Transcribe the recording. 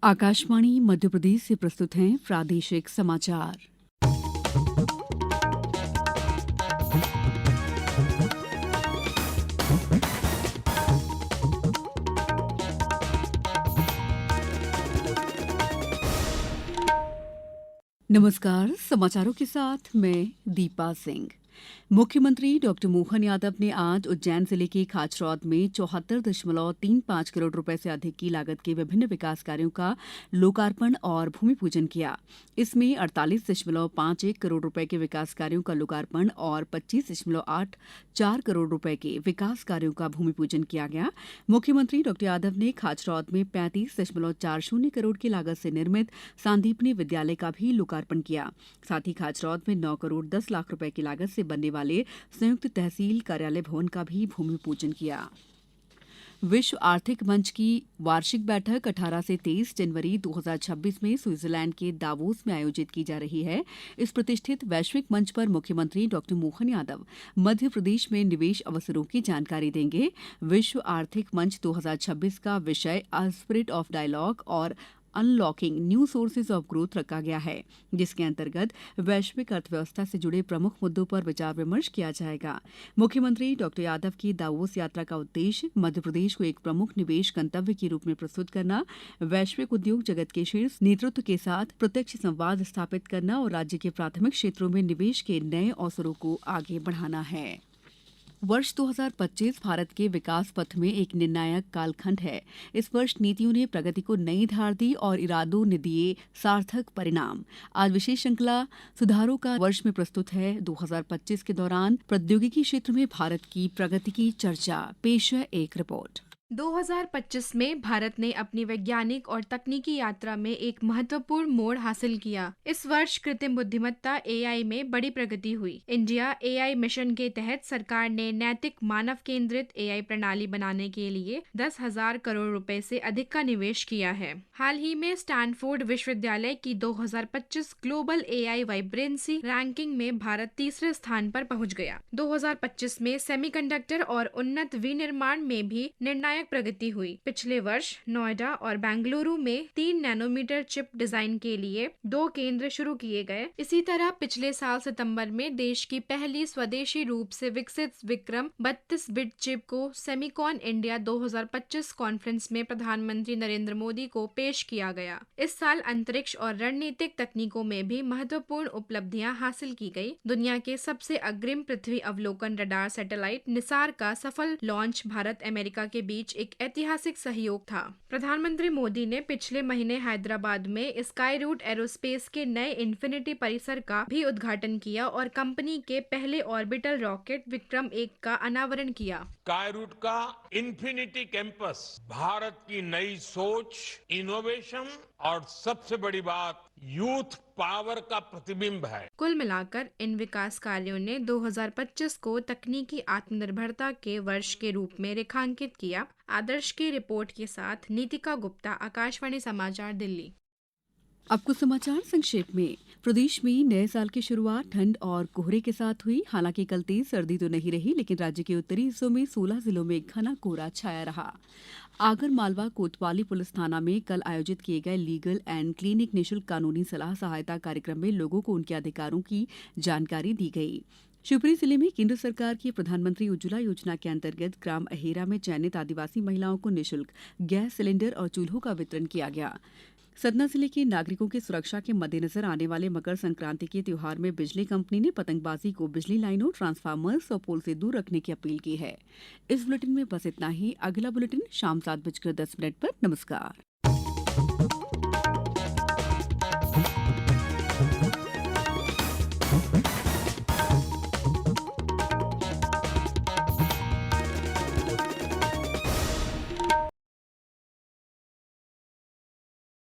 आकाशवाणी मध्य प्रदेश से प्रस्तुत हैं प्रादेशिक समाचार। नमस्कार, समाचारों के साथ मैं दीपा सिंह। मुख्यमंत्री डॉक्टर मोहन यादव ने आज उज्जैन जिले के खाचरौद में 74.35 करोड़ रुपए से अधिक की लागत के विभिन्न विकास कार्यों का लोकार्पण और भूमि पूजन किया। इसमें 48.51 करोड़ रुपए के विकास कार्यों का लोकार्पण और 25.84 करोड़ रुपए के विकास कार्यों का भूमि पूजन किया गया। मुख्यमंत्री डॉक्टर यादव ने खाचरौद में 35.40 करोड़ की लागत से निर्मित सांदीपनी विद्यालय का भी लोकार्पण किया। साथ ही खाचरौद में 9 करोड़ 10 लाख रुपए की लागत से बनने वाले संयुक्त तहसील कार्यालय भवन का भी भूमि पूजन किया। विश्व आर्थिक मंच की वार्षिक बैठक 18 से 23 जनवरी 2026 में स्विट्जरलैंड के दावोस में आयोजित की जा रही है। इस प्रतिष्ठित वैश्विक मंच पर मुख्यमंत्री डॉक्टर मोहन यादव मध्य प्रदेश में निवेश अवसरों की जानकारी देंगे। विश्व आर्थिक मंच 2026 का विषय अ स्पिरिट ऑफ डायलॉग और unlocking new sources of growth रखा गया है, जिसके अंतर्गत वैश्विक अर्थव्यवस्था से जुड़े प्रमुख मुद्दों पर विचार विमर्श किया जाएगा। मुख्यमंत्री डॉक्टर यादव की दावोस यात्रा का उद्देश्य मध्य प्रदेश को एक प्रमुख निवेश गंतव्य के रूप में प्रस्तुत करना, वैश्विक उद्योग जगत के शीर्ष नेतृत्व के साथ प्रत्यक्ष संवाद स्थापित करना और राज्य के प्राथमिक क्षेत्रों में निवेश के नए अवसरों को आगे बढ़ाना है। वर्ष 2025 भारत के विकास पथ में एक निर्णायक कालखंड है। इस वर्ष नीतियों ने प्रगति को नई धार दी और इरादों ने दिए सार्थक परिणाम। आज विशेष श्रृंखला सुधारों का वर्ष में प्रस्तुत है। 2025 के दौरान प्रौद्योगिकी क्षेत्र में भारत की प्रगति की चर्चा। पेश है एक रिपोर्ट। 2025 में भारत ने अपनी वैज्ञानिक और तकनीकी यात्रा में एक महत्वपूर्ण मोड़ हासिल किया। इस वर्ष कृत्रिम बुद्धिमत्ता एआई में बड़ी प्रगति हुई। इंडिया एआई मिशन के तहत सरकार ने नैतिक मानव केंद्रित एआई प्रणाली बनाने के लिए 10,000 करोड़ रुपए से अधिक का निवेश किया है। हाल ही में स्टैनफोर्ड विश्वविद्यालय की 2025 ग्लोबल एआई वाइब्रेंसी रैंकिंग में भारत तीसरे स्थान पर पहुंच गया। 2025 में सेमीकंडक्टर और उन्नत विनिर्माण में भी निर्णायक प्रगति हुई। पिछले वर्ष नोएडा और बेंगलुरु में 3 नैनोमीटर चिप डिजाइन के लिए 2 केंद्र शुरू किए गए। इसी तरह पिछले साल सितंबर में देश की पहली स्वदेशी रूप से विकसित विक्रम 32 बिट चिप को सेमिकॉन इंडिया 2025 कॉन्फ्रेंस में प्रधानमंत्री नरेंद्र मोदी को पेश किया गया। इस साल अंतरिक्ष और रणनीतिक तकनीकों में भी महत्वपूर्ण उपलब्धियां हासिल की गई। दुनिया के सबसे अग्रिम पृथ्वी अवलोकन रडार सैटेलाइट निसार का सफल लॉन्च भारत अमेरिका के बीच एक ऐतिहासिक सहयोग था। प्रधानमंत्री मोदी ने पिछले महीने हैदराबाद में स्काई रूट एरोस्पेस के नए इन्फिनिटी परिसर का भी उद्घाटन किया और कंपनी के पहले ऑर्बिटल रॉकेट विक्रम 1 का अनावरण किया। स्काई रूट का इन्फिनिटी कैंपस भारत की नई सोच, इनोवेशन और सबसे बड़ी बात यूथ पावर का प्रतिबिंब है। कुल मिलाकर इन विकास कार्यों ने 2025 को तकनीकी आत्मनिर्भरता के वर्ष के रूप में रेखांकित किया। आदर्श की रिपोर्ट के साथ नीतिका गुप्ता, आकाशवाणी समाचार, दिल्ली। अब कुछ समाचार संक्षेप में। प्रदेश में नए साल की शुरुआत ठंड और कोहरे के साथ हुई। हालांकि कल तेज सर्दी तो नहीं रही, लेकिन राज्य के उत्तरी हिस्सों में 16 जिलों में घना कोहरा छाया रहा। आगर मालवा कोतवाली पुलिस थाना में कल आयोजित किए गए लीगल एंड क्लिनिक निःशुल्क कानूनी सलाह सहायता कार्यक्रम में लोगों को उनके अधिकारों की जानकारी दी गई। शिवपुरी जिले में केंद्र सरकार की प्रधानमंत्री उज्ज्वला योजना के अंतर्गत ग्राम अहेरा में चयनित आदिवासी महिलाओं को निःशुल्क गैस सिलेंडर और चूल्हों का वितरण किया गया। सतना जिले के नागरिकों की सुरक्षा के मद्देनजर आने वाले मकर संक्रांति के त्योहार में बिजली कंपनी ने पतंगबाजी को बिजली लाइनों, ट्रांसफार्मर्स और पोल से दूर रखने की अपील की है। इस बुलेटिन में बस इतना ही। अगला बुलेटिन शाम 7:10 पर। नमस्कार।